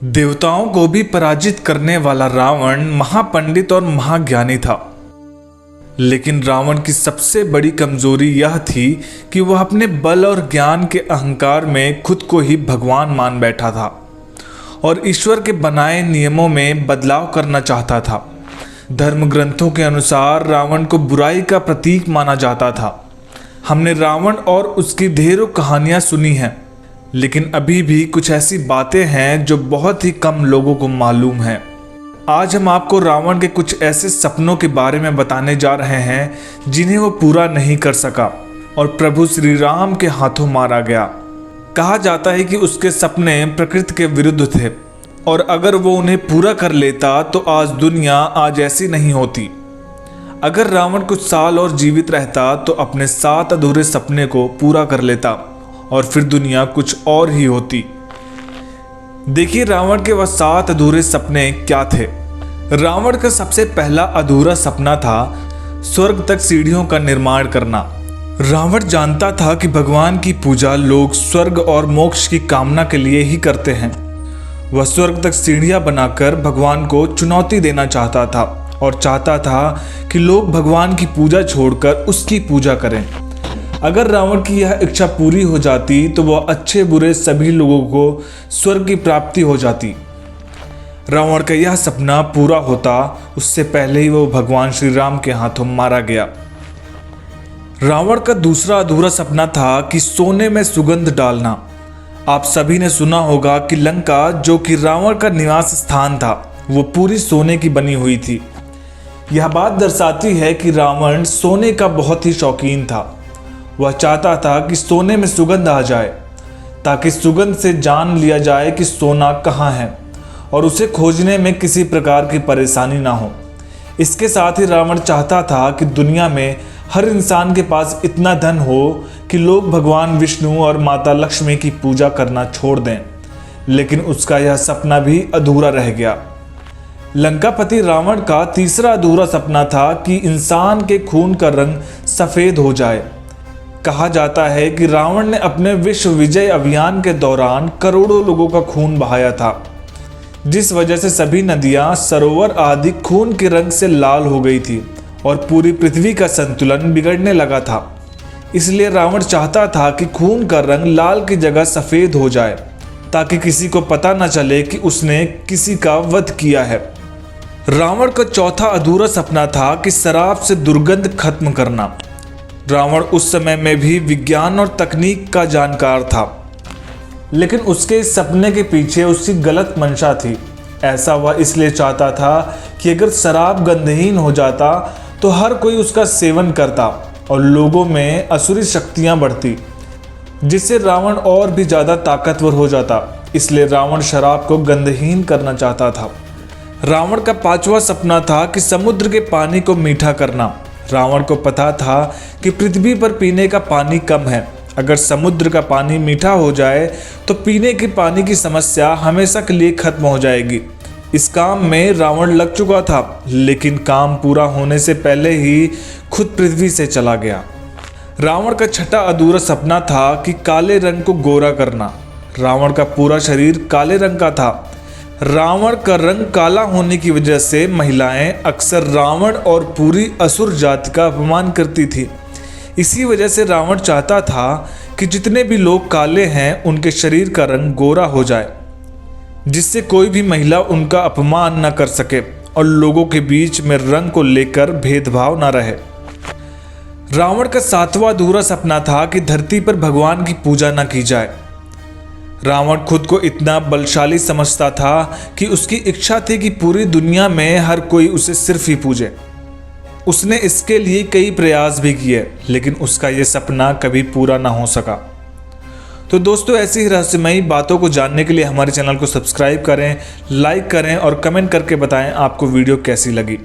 देवताओं को भी पराजित करने वाला रावण महापंडित और महाज्ञानी था। लेकिन रावण की सबसे बड़ी कमजोरी यह थी कि वह अपने बल और ज्ञान के अहंकार में खुद को ही भगवान मान बैठा था और ईश्वर के बनाए नियमों में बदलाव करना चाहता था। धर्म ग्रंथों के अनुसार रावण को बुराई का प्रतीक माना जाता था। हमने रावण और उसकी ढेरों कहानियां सुनी हैं, लेकिन अभी भी कुछ ऐसी बातें हैं जो बहुत ही कम लोगों को मालूम है। आज हम आपको रावण के कुछ ऐसे सपनों के बारे में बताने जा रहे हैं जिन्हें वो पूरा नहीं कर सका और प्रभु श्री राम के हाथों मारा गया। कहा जाता है कि उसके सपने प्रकृति के विरुद्ध थे और अगर वो उन्हें पूरा कर लेता तो आज दुनिया आज ऐसी नहीं होती। अगर रावण कुछ साल और जीवित रहता तो अपने 7 अधूरे सपने को पूरा कर लेता और फिर दुनिया कुछ और ही होती। देखिए रावण के वह 7 अधूरे सपने क्या थे। रावण का सबसे पहला अधूरा सपना था स्वर्ग तक सीढ़ियों का निर्माण करना। रावण जानता था कि भगवान की पूजा लोग स्वर्ग और मोक्ष की कामना के लिए ही करते हैं। वह स्वर्ग तक सीढ़ियां बनाकर भगवान को चुनौती देना चाहता था और चाहता था कि लोग भगवान की पूजा छोड़कर उसकी पूजा करें। अगर रावण की यह इच्छा पूरी हो जाती तो वह अच्छे बुरे सभी लोगों को स्वर्ग की प्राप्ति हो जाती। रावण का यह सपना पूरा होता उससे पहले ही वो भगवान श्री राम के हाथों मारा गया। रावण का दूसरा अधूरा सपना था कि सोने में सुगंध डालना। आप सभी ने सुना होगा कि लंका, जो कि रावण का निवास स्थान था, वो पूरी सोने की बनी हुई थी। यह बात दर्शाती है कि रावण सोने का बहुत ही शौकीन था। वह चाहता था कि सोने में सुगंध आ जाए ताकि सुगंध से जान लिया जाए कि सोना कहाँ है और उसे खोजने में किसी प्रकार की परेशानी ना हो। इसके साथ ही रावण चाहता था कि दुनिया में हर इंसान के पास इतना धन हो कि लोग भगवान विष्णु और माता लक्ष्मी की पूजा करना छोड़ दें। लेकिन उसका यह सपना भी अधूरा रह गया। लंकापति रावण का तीसरा अधूरा सपना था कि इंसान के खून का रंग सफ़ेद हो जाए। कहा जाता है कि रावण ने अपने विश्व विजय अभियान के दौरान करोड़ों लोगों का खून बहाया था, जिस वजह से सभी नदियां, सरोवर आदि खून के रंग से लाल हो गई थी और पूरी पृथ्वी का संतुलन बिगड़ने लगा था। इसलिए रावण चाहता था कि खून का रंग लाल की जगह सफ़ेद हो जाए ताकि किसी को पता न चले कि उसने किसी का वध किया है। रावण का चौथा अधूरा सपना था कि शराब से दुर्गंध खत्म करना। रावण उस समय में भी विज्ञान और तकनीक का जानकार था, लेकिन उसके इस सपने के पीछे उसकी गलत मंशा थी। ऐसा वह इसलिए चाहता था कि अगर शराब गंधहीन हो जाता तो हर कोई उसका सेवन करता और लोगों में असुरी शक्तियां बढ़ती, जिससे रावण और भी ज़्यादा ताकतवर हो जाता। इसलिए रावण शराब को गंधहीन करना चाहता था। रावण का 5वां सपना था कि समुद्र के पानी को मीठा करना। रावण को पता था कि पृथ्वी पर पीने का पानी कम है। अगर समुद्र का पानी मीठा हो जाए तो पीने के पानी की समस्या हमेशा के लिए खत्म हो जाएगी। इस काम में रावण लग चुका था, लेकिन काम पूरा होने से पहले ही खुद पृथ्वी से चला गया। रावण का 6ठा अधूरा सपना था कि काले रंग को गोरा करना। रावण का पूरा शरीर काले रंग का था। रावण का रंग काला होने की वजह से महिलाएं अक्सर रावण और पूरी असुर जाति का अपमान करती थी। इसी वजह से रावण चाहता था कि जितने भी लोग काले हैं उनके शरीर का रंग गोरा हो जाए, जिससे कोई भी महिला उनका अपमान न कर सके और लोगों के बीच में रंग को लेकर भेदभाव न रहे। रावण का 7वां अधूरा सपना था कि धरती पर भगवान की पूजा न की जाए। रावण खुद को इतना बलशाली समझता था कि उसकी इच्छा थी कि पूरी दुनिया में हर कोई उसे सिर्फ ही पूजे। उसने इसके लिए कई प्रयास भी किए, लेकिन उसका यह सपना कभी पूरा ना हो सका। तो दोस्तों, ऐसी ही रहस्यमयी बातों को जानने के लिए हमारे चैनल को सब्सक्राइब करें, लाइक करें और कमेंट करके बताएं आपको वीडियो कैसी लगी।